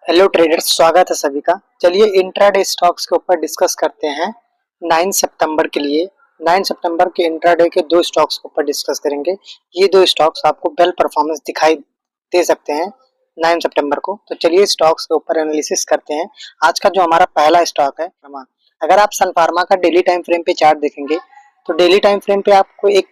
Hello traders, स्वागत है सभी का। चलिए इंट्राडे स्टॉक्स के ऊपर डिस्कस करते हैं 9 सितंबर के लिए। 9 सितंबर के इंट्राडे के दो स्टॉक्स के ऊपर डिस्कस करेंगे। ये दो स्टॉक्स आपको वेल परफॉर्मेंस दिखाई दे सकते हैं 9 सितंबर को। तो चलिए स्टॉक्स के ऊपर एनालिसिस करते हैं। आज का जो हमारा पहला स्टॉक है फार्मा। अगर आप सन फार्मा का डेली टाइम फ्रेम पे चार्ट देखेंगे तो डेली टाइम फ्रेम पे आपको एक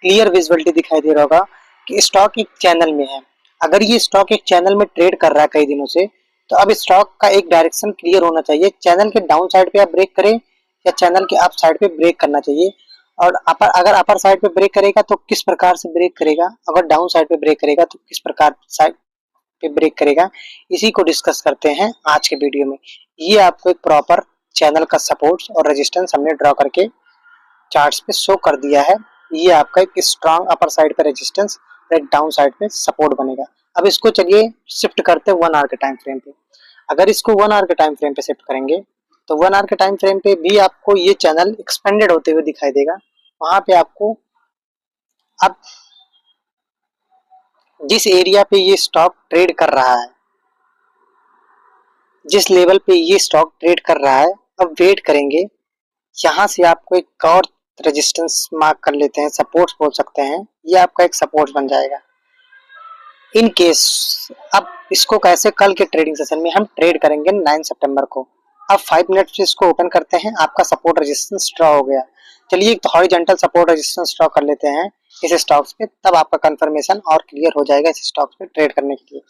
क्लियर विजिबिलिटी दिखाई दे रहा होगा कि स्टॉक एक चैनल में है। अगर ये स्टॉक एक चैनल में ट्रेड कर रहा है कई दिनों से, तो अब स्टॉक का एक डायरेक्शन क्लियर होना चाहिए। चैनल के डाउन साइड पे आप ब्रेक करें या चैनल के अप साइड पे ब्रेक करना चाहिए। और अगर अपर साइड पे ब्रेक करेगा तो किस प्रकार से ब्रेक करेगा, अगर डाउन साइड पे ब्रेक करेगा तो किस प्रकार साइड पे ब्रेक करेगा, इसी को डिस्कस करते हैं आज के वीडियो में। ये आपको एक प्रॉपर चैनल का सपोर्ट और रेजिस्टेंस हमने ड्रॉ करके चार्ट्स पे शो कर दिया है। ये आपका एक स्ट्रांग अपर साइड पे रेजिस्टेंस और एक डाउन साइड पे सपोर्ट बनेगा। अब इसको चलिए शिफ्ट करते हैं 1 आवर के टाइम फ्रेम पे। अगर इसको 1 आवर के टाइम फ्रेम पे शिफ्ट करेंगे तो 1 आवर के टाइम फ्रेम पे भी आपको ये चैनल एक्सपेंडेड होते हुए दिखाई देगा। वहां पे आपको अब जिस एरिया पे ये स्टॉक ट्रेड कर रहा है, जिस लेवल पे ये स्टॉक ट्रेड कर रहा है, अब वेट करेंगे। यहाँ से आपको एक और रेजिस्टेंस मार्क कर लेते हैं, सपोर्ट बोल सकते हैं। ये आपका एक सपोर्ट बन जाएगा इन केस। अब इसको कैसे कल के ट्रेडिंग सेशन में हम ट्रेड करेंगे 9 सितंबर को। अब 5 मिनट से इसको ओपन करते हैं। आपका सपोर्ट रेजिस्टेंस ड्रॉ हो गया। चलिए एक हॉरिजॉन्टल सपोर्ट रेजिस्टेंस ड्रॉ कर लेते हैं इस स्टॉक्स पे, तब आपका कंफर्मेशन और क्लियर हो जाएगा इस स्टॉक्स पे ट्रेड करने के लिए।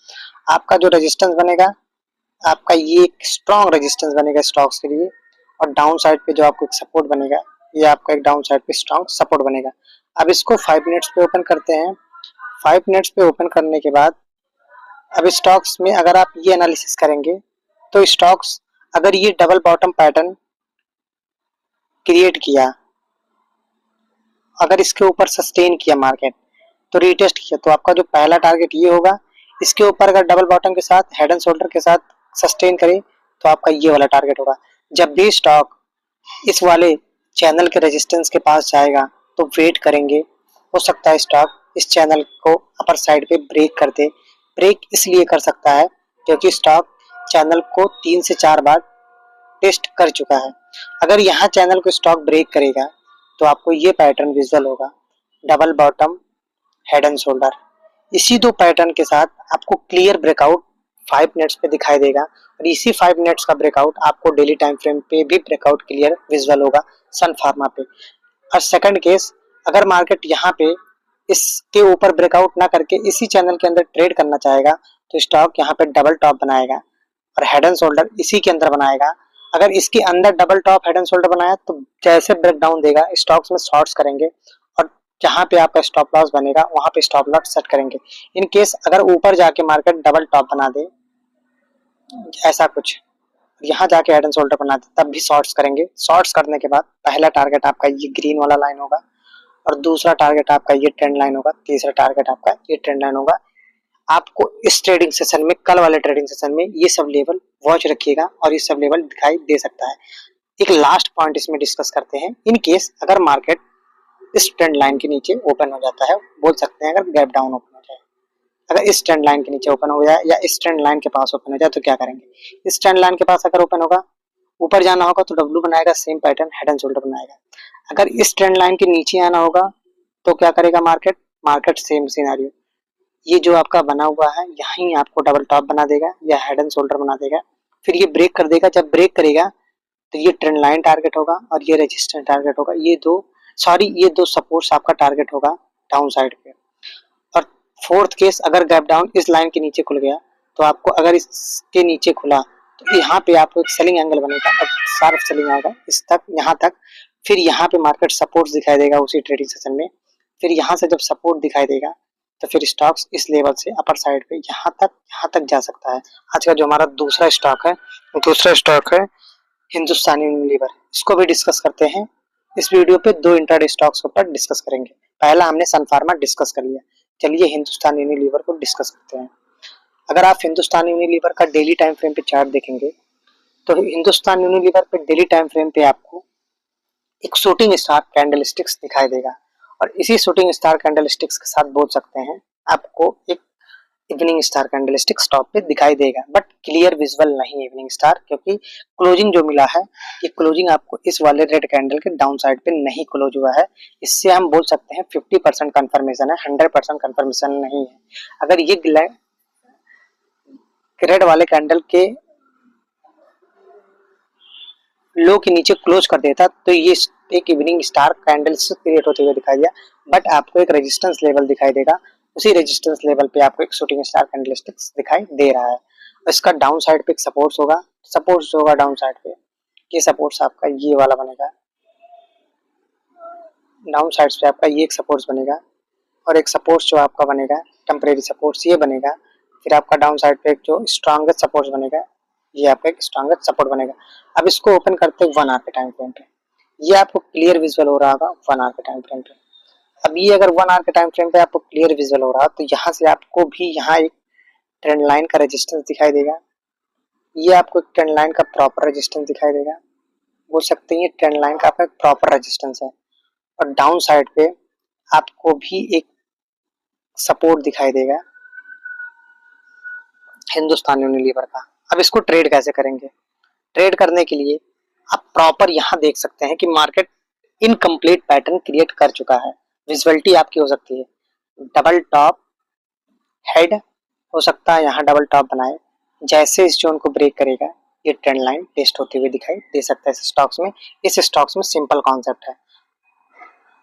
आपका जो रेजिस्टेंस बनेगा, आपका ये एक स्ट्रॉन्ग रेजिस्टेंस बनेगा स्टॉक्स के लिए। और डाउन साइड पे जो आपको एक सपोर्ट बनेगा, ये आपका एक डाउन साइड पे स्ट्रॉन्ग सपोर्ट बनेगा। अब इसको 5 मिनट्स पे ओपन करते हैं। 5 मिनट्स पे ओपन करने के बाद अब स्टॉक्स में अगर आप ये एनालिसिस करेंगे तो स्टॉक्स अगर ये डबल बॉटम पैटर्न क्रिएट किया, अगर इसके ऊपर सस्टेन किया मार्केट, तो रीटेस्ट किया, तो आपका जो पहला टारगेट ये होगा। इसके ऊपर अगर डबल बॉटम के साथ हेड एंड शोल्डर के साथ सस्टेन करे तो आपका ये वाला टारगेट होगा। जब भी स्टॉक इस वाले चैनल के रेजिस्टेंस के पास जाएगा तो वेट करेंगे। हो सकता है स्टॉक इस चैनल को अपर साइड पे ब्रेक कर दे। ब्रेक इसलिए कर सकता है क्योंकि स्टॉक चैनल को 3 से 4 बार टेस्ट कर चुका है। अगर यहाँ चैनल को स्टॉक ब्रेक करेगा तो आपको ये पैटर्न विजुअल होगा, double bottom head and shoulder. इसी दो पैटर्न के साथ आपको क्लियर ब्रेकआउट 5 मिनट्स पे दिखाई देगा। और इसी 5 मिनट्स का ब्रेकआउट आपको डेली टाइम फ्रेम पे भी ब्रेकआउट क्लियर विजुअल होगा सन फार्मा पे। और सेकंड केस, अगर मार्केट यहाँ पे इसके ऊपर ब्रेकआउट ना करके इसी चैनल के अंदर ट्रेड करना चाहेगा तो स्टॉक यहाँ पे डबल टॉप बनाएगा और हेड एंड शोल्डर इसी के अंदर बनाएगा। अगर इसके अंदर double top head and shoulder बनाया तो जैसे ब्रेक डाउन देगा स्टॉक्स में शॉर्ट्स करेंगे और जहां पे आपका स्टॉप लॉस बनेगा वहां पे स्टॉप लॉस सेट करेंगे। इन केस अगर ऊपर जाके मार्केट डबल टॉप बना दे, ऐसा कुछ यहाँ जाके हेड एंड शोल्डर बना दे, तब भी शॉर्ट्स करेंगे। शॉर्ट्स करने के बाद पहला टारगेट आपका ये ग्रीन वाला लाइन होगा और दूसरा टारगेट आपका ये ट्रेंड लाइन होगा, तीसरा टारगेट आपका ये ट्रेंड लाइन होगा। आपको इस ट्रेडिंग सेशन में, कल वाले ट्रेडिंग सेशन में ये सब लेवल वॉच रखिएगा और ये सब लेवल दिखाई दे सकता है। एक लास्ट पॉइंट इसमें डिस्कस करते हैं। इन केस अगर मार्केट इस ट्रेंड लाइन के नीचे ओपन हो जाता है, बोल सकते हैं अगर गैप डाउन ओपन हो जाए, अगर इस ट्रेंड लाइन के नीचे ओपन हो जाए या इस ट्रेंड लाइन के पास ओपन हो जाए तो क्या करेंगे। इस ट्रेंड लाइन के पास अगर ओपन होगा, ऊपर जाना होगा तो डब्ल्यू बनाएगा, same pattern head and shoulder बनाएगा। अगर इस ट्रेंड लाइन के नीचे आना होगा तो क्या करेगा मार्केट, सेम सिनेरियो, ये जो आपका बना हुआ है यहीं आपको डबल टॉप बना देगा या हेड एंड शोल्डर बना देगा। फिर ये ब्रेक कर देगा। जब ब्रेक करेगा तो ये ट्रेंड लाइन टारगेट होगा और ये रेजिस्टेंस टारगेट होगा। ये दो सपोर्ट्स आपका टारगेट होगा डाउन साइड पे। और फोर्थ केस, अगर गैप डाउन इस लाइन के नीचे खुल गया तो आपको, अगर इसके नीचे खुला तो यहाँ पे आपको एक सेलिंग एंगल बनेगा और शार्प सेलिंग आएगा इस तक, यहाँ तक। फिर यहाँ पे मार्केट सपोर्ट दिखाई देगा उसी ट्रेडिंग सेशन में। फिर यहाँ से जब सपोर्ट दिखाई देगा तो फिर स्टॉक्स इस लेवल से अपर साइड पे यहाँ तक जा सकता है। आज का जो हमारा दूसरा स्टॉक है हिंदुस्तान यूनिलीवर। इसको भी डिस्कस करते हैं। इस वीडियो पे दो इंट्राडे स्टॉक्स के ऊपर डिस्कस करेंगे। पहला हमने सन फार्मा डिस्कस कर लिया, चलिए हिंदुस्तान यूनिलीवर को डिस्कस करते हैं। अगर आप हिंदुस्तान यूनिलीवर का डेली टाइम फ्रेम पे चार्ट देखेंगे तो हिंदुस्तान यूनिलीवर पे डेली टाइम फ्रेम पे आपको एक शूटिंग स्टार कैंडलस्टिक्स दिखाई देगा। और इसी शूटिंग स्टार कैंडलस्टिक्स के साथ बोल सकते हैं आपको एक इवनिंग स्टार कैंडलस्टिक स्टॉक पे दिखाई देगा, बट क्लियर विजुअल नहीं इवनिंग स्टार, क्योंकि क्लोजिंग जो मिला है ये क्लोजिंग आपको इस वाले रेड कैंडल के डाउन साइड पे नहीं क्लोज हुआ है। इससे हम बोल सकते हैं 50% कंफर्मेशन है, 100% कंफर्मेशन नहीं है। अगर ये रेड वाले कैंडल के लो के नीचे क्लोज कर देता तो ये एक इवनिंग स्टार कैंडल से क्रिएट होते हुए दिखाई दिया, बट आपको एक रेजिस्टेंस लेवल दिखाई देगा। उसी रेजिस्टेंस लेवल पे आपको एक शूटिंग स्टार कैंडलस्टिक्स दिखाई दे रहा है। इसका डाउन साइड पे एक सपोर्ट्स होगा, सपोर्ट्स होगा डाउन साइड पे, ये सपोर्ट्स आपका ये वाला बनेगा, डाउन साइड्स पे आपका ये एक सपोर्ट्स बनेगा, और एक सपोर्ट्स जो आपका बनेगा टेम्परेरी सपोर्ट्स ये बनेगा। फिर आपका डाउन साइड पे एक जो स्ट्रॉन्गेस्ट सपोर्ट्स बनेगा, ये आपका एक स्ट्रॉन्गेस्ट सपोर्ट बनेगा। अब इसको ओपन करते हैं 1 आवर के टाइम फ्रेम पे, ये आपको क्लियर विजुअल हो रहा होगा 1 आवर के टाइम फ्रेम पे। अब ये अगर 1 आवर के टाइम फ्रेम पे आपको क्लियर विजुअल हो रहा है तो यहाँ से आपको भी यहाँ एक ट्रेंड लाइन का रेजिस्टेंस दिखाई देगा, ये आपको एक ट्रेंड लाइन का प्रॉपर रेजिस्टेंस दिखाई देगा, बोल सकते हैं ये ट्रेंड लाइन का आपका प्रॉपर रेजिस्टेंस है। और डाउन साइड पे आपको भी एक सपोर्ट दिखाई देगा हिंदुस्तान यूनिलीवर का। अब इसको ट्रेड कैसे करेंगे? ट्रेड करने के लिए आप प्रॉपर यहाँ देख सकते हैं कि मार्केट इनकम्प्लीट पैटर्न क्रिएट कर चुका है। विजुअलिटी आपकी हो सकती है डबल टॉप हेड, हो सकता है यहाँ डबल टॉप बनाए, जैसे इस जोन को ब्रेक करेगा ये ट्रेंड लाइन टेस्ट होते हुए दिखाई दे सकता है इस स्टॉक्स में। इस स्टॉक्स में सिंपल कॉन्सेप्ट है,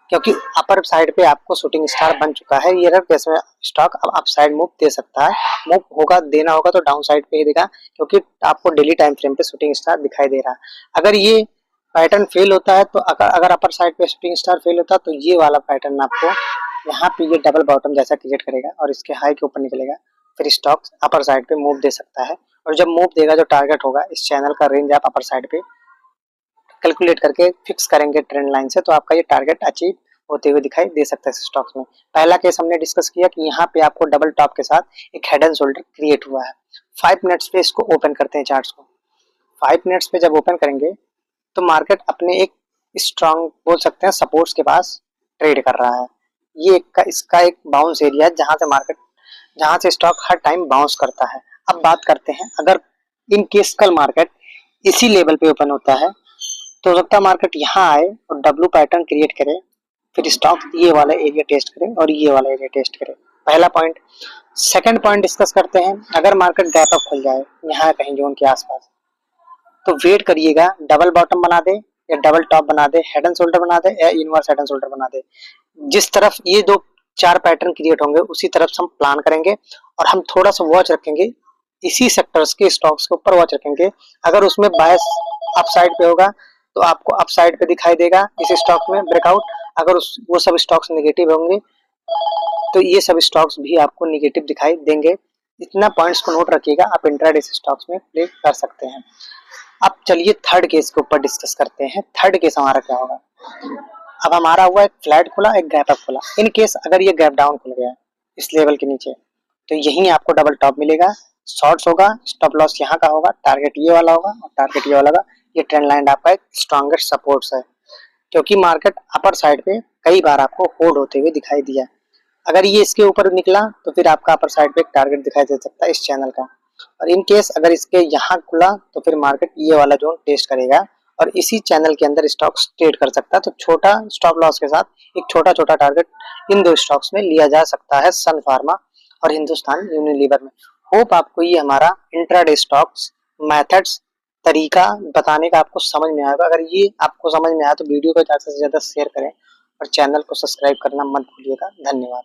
क्योंकि अपर साइड पे आपको शूटिंग स्टार बन चुका है, ये केस में स्टॉक अब अप साइड मूव दे सकता है। मूव होगा देना होगा तो डाउन साइड पे ही देगा, क्योंकि आपको डेली टाइम फ्रेम पे शूटिंग स्टार दिखाई दे रहा है। अगर ये पैटर्न फेल होता है तो अगर अपर साइड पे शूटिंग स्टार फेल होता है तो ये वाला पैटर्न आपको यहाँ पे ये डबल बॉटम जैसा क्रिएट करेगा और इसके हाई के ऊपर निकलेगा, फिर स्टॉक अपर साइड पे मूव दे सकता है। और जब मूव देगा जो टारगेट होगा इस चैनल का रेंज आप अपर साइड पे कैलकुलेट करके फिक्स करेंगे ट्रेंड लाइन से, तो आपका ये टारगेट अचीव होते हुए दिखाई दे सकता है स्टॉक्स में। पहला केस हमने डिस्कस किया कि यहाँ पे आपको डबल टॉप के साथ एक हेड एंड शोल्डर क्रिएट हुआ है। 5 मिनट्स पे इसको ओपन करते हैं चार्ट्स को। 5 मिनट्स पे जब ओपन करेंगे तो मार्केट अपने एक स्ट्रॉन्ग बोल सकते हैं सपोर्ट्स के पास ट्रेड कर रहा है। ये इसका एक बाउंस एरिया है जहां से स्टॉक हर टाइम बाउंस करता है। अब बात करते हैं अगर इन केस कल मार्केट इसी लेवल पे ओपन होता है तो हो सकता है मार्केट यहाँ आए और डब्ल्यू पैटर्न क्रिएट करे, फिर स्टॉक ये वाला एरिया टेस्ट करें और ये वाला एरिया टेस्ट करें। पहला पॉइंट। सेकंड पॉइंट डिस्कस करते हैं, अगर मार्केट गैप अप खुल जाए यहाँ कहीं जोन के आसपास तो वेट करिएगा डबल बॉटम बना दे या डबल टॉप बना दे, हेड एंड शोल्डर बना दे या इनवर्स हेड एंड शोल्डर बना दे। जिस तरफ ये 2-4 पैटर्न क्रिएट होंगे उसी तरफ से हम प्लान करेंगे और हम थोड़ा सा वॉच रखेंगे, इसी सेक्टर्स के स्टॉक्स के ऊपर वॉच रखेंगे। अगर उसमें बायस अप साइड पे होगा तो आपको अप साइड पे दिखाई देगा इस स्टॉक में ब्रेकआउट। अगर वो सब स्टॉक्स नेगेटिव होंगे तो ये सब स्टॉक्स भी आपको नेगेटिव दिखाई देंगे। इतना पॉइंट्स को नोट रखिएगा, आप इंट्राडे स्टॉक्स में प्ले कर सकते हैं। अब चलिए थर्ड केस के ऊपर डिस्कस करते हैं। थर्ड केस हमारा क्या होगा? अब हमारा हुआ एक फ्लैट खुला एक गैप अप खुला। इन केस अगर ये गैप डाउन खुल गया इस लेवल के नीचे तो यहीं आपको डबल टॉप मिलेगा, शॉर्ट्स होगा, स्टॉप लॉस यहाँ का होगा, टारगेट ये वाला होगा और टारगेट ये वाला होगा। ये ट्रेंड लाइन आपका एक स्ट्रॉन्गेस्ट सपोर्ट्स है, क्योंकि मार्केट अपर साइड पे कई बार आपको होल्ड होते हुए दिखाई दिया। अगर ये इसके ऊपर निकला तो फिर आपका अपर साइड पे एक टारगेट दिखाई दे सकता है इस चैनल का। और इन केस अगर इसके यहाँ खुला तो फिर मार्केट ये वाला जोन टेस्ट करेगा और इसी चैनल के अंदर स्टॉक ट्रेड कर सकता है। तो छोटा स्टॉप लॉस के साथ एक छोटा छोटा टारगेट इन 2 स्टॉक्स में लिया जा सकता है, सन फार्मा और हिंदुस्तान यूनिलीवर में। होप आपको ये हमारा इंट्राडे स्टॉक्स मेथड्स तरीका बताने का आपको समझ में आएगा। अगर ये आपको समझ में आया तो वीडियो को ज़्यादा से ज़्यादा शेयर करें और चैनल को सब्सक्राइब करना मत भूलिएगा। धन्यवाद।